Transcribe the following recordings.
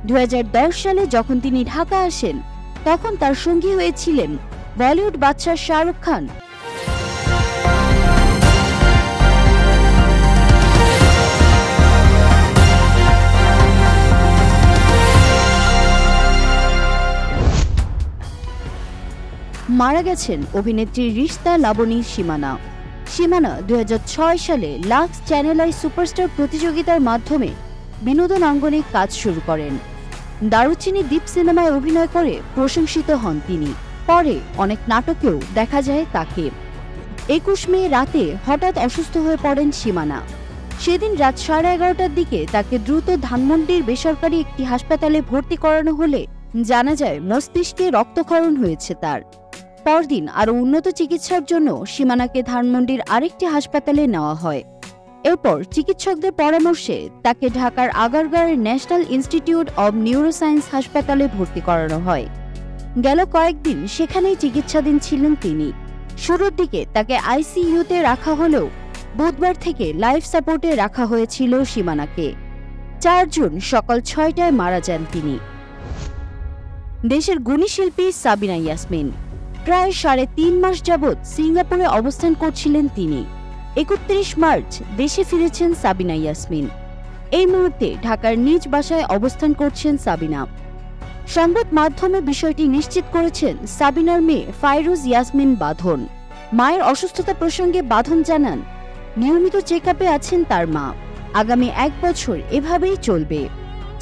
2010 সালে যখন তিনি ঢাকা আসেন তখন তার সঙ্গী হয়েছিলেন বলিউড বাদশা শাহরুখ খান। মারা গেছেন অভিনেত্রী রিশতা লাবণী সীমানা। সীমানা 2006 সালে লাক্স চ্যানেল আই সুপারস্টার প্রতিযোগিতার মাধ্যমে বিনোদন অঙ্গনে কাজ শুরু করেন। দারুচিনি দ্বীপ সিনেমায় অভিনয় করে প্রশংসিত হন তিনি। পরে অনেক নাটকেও দেখা যায় তাকে। 21 মে রাতে হঠাৎ অসুস্থ হয়ে পড়েন সীমানা। সেদিন রাত 11:30টার দিকে তাকে দ্রুত ধানমন্ডির বেসরকারি একটি হাসপাতালে ভর্তি করানো হলে জানা যায় মস্তিষ্কে রক্তক্ষরণ হয়েছে তার। পরদিন আরও উন্নত চিকিৎসার জন্য সীমানাকে ধানমন্ডির আরেকটি হাসপাতালে নেওয়া হয়। এরপর চিকিৎসকদের পরামর্শে তাকে ঢাকার আগারগাঁওয়ের ন্যাশনাল ইনস্টিটিউট অব নিউরোসায়েন্স হাসপাতালে ভর্তি করানো হয়। গেল কয়েকদিন সেখানেই চিকিৎসাধীন ছিলেন তিনি। শুরুর দিকে তাকে আইসিইউতে রাখা হলেও বুধবার থেকে লাইফ সাপোর্টে রাখা হয়েছিল সীমানাকে। 4 জুন সকাল 6টায় মারা যান তিনি। দেশের গুণী শিল্পী সাবিনা ইয়াসমিন প্রায় 3.5 মাস যাবৎ সিঙ্গাপুরে অবস্থান করছিলেন তিনি। 31 মার্চ দেশে ফিরেছেন সাবিনা ইয়াসমিন। এই মুহূর্তে ঢাকার নিজ বাসায় অবস্থান করছেন সাবিনা। সংবাদ মাধ্যমে বিষয়টি নিশ্চিত করেছেন সাবিনার মেয়ে ফাইরুজ ইয়াসমিন বাঁধন। মায়ের অসুস্থতা প্রসঙ্গে বাঁধন জানান, নিয়মিত চেকআপে আছেন তার মা। আগামী 1 বছর এভাবেই চলবে।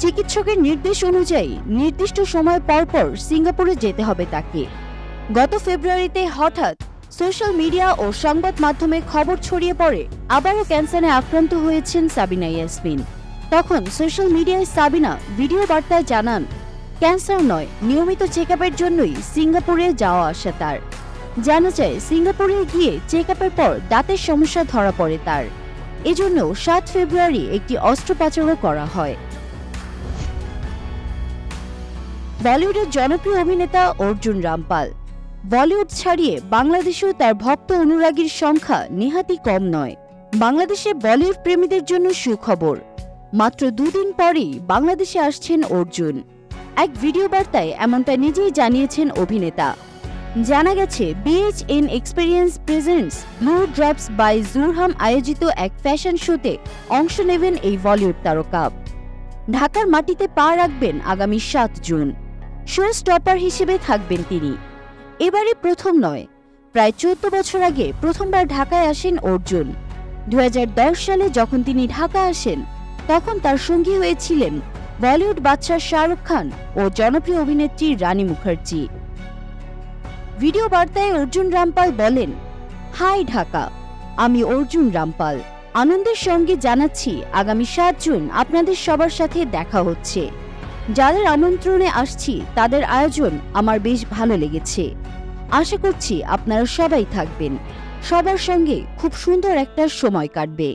চিকিৎসকের নির্দেশ অনুযায়ী নির্দিষ্ট সময় পরপর সিঙ্গাপুরে যেতে হবে তাকে। গত ফেব্রুয়ারিতে হঠাৎ সোশ্যাল মিডিয়া ও সংবাদ মাধ্যমে খবর ছড়িয়ে পড়ে আবারও ক্যান্সারে আক্রান্ত হয়েছেন সাবিনা ইয়াসমিন। তখন সোশ্যাল মিডিয়ায় সাবিনা ভিডিও বার্তায় জানান, ক্যান্সার নয়, নিয়মিত চেকআপের জন্যই সিঙ্গাপুরে যাওয়া আসা তার। জানা যায় সিঙ্গাপুরে গিয়ে চেকআপের পর দাঁতের সমস্যা ধরা পড়ে তার। এজন্য 7 ফেব্রুয়ারি একটি অস্ত্রোপচারও করা হয়। বলিউডের জনপ্রিয় অভিনেতা অর্জুন রামপাল। বলিউড ছাড়িয়ে বাংলাদেশেও তার ভক্ত অনুরাগীর সংখ্যা নেহাতই কম নয়। বাংলাদেশে বলিউড প্রেমীদের জন্য সুখবর, মাত্র 2 দিন পরেই বাংলাদেশে আসছেন অর্জুন। এক ভিডিও বার্তায় এমনটা নিজেই জানিয়েছেন অভিনেতা। জানা গেছে BHN experience presents blue drops by জুরহাম আয়োজিত এক ফ্যাশন শোতে অংশ নেবেন এই বলিউড তারকা। ঢাকার মাটিতে পা রাখবেন আগামী 7 জুন। শো স্টপার হিসেবে থাকবেন তিনি। এবারে প্রথম নয়, প্রায় 14 বছর আগে প্রথমবার ঢাকায় আসেন অর্জুন। 2010 সালে যখন তিনি ঢাকা আসেন তখন তার সঙ্গী হয়েছিলেন বলিউড বাদশা শাহরুখ খান ও জনপ্রিয় অভিনেত্রী রানী মুখার্জি। ভিডিও বার্তায় অর্জুন রামপাল বলেন, হাই ঢাকা, আমি অর্জুন রামপাল। আনন্দের সঙ্গে জানাচ্ছি আগামী 7 জুন আপনাদের সবার সাথে দেখা হচ্ছে। যাদের আমন্ত্রণে আসছি তাদের আয়োজন আমার বেশ ভালো লেগেছে। আশা করছি আপনারা সবাই থাকবেন। সবার সঙ্গে খুব সুন্দর একটা সময় কাটবে।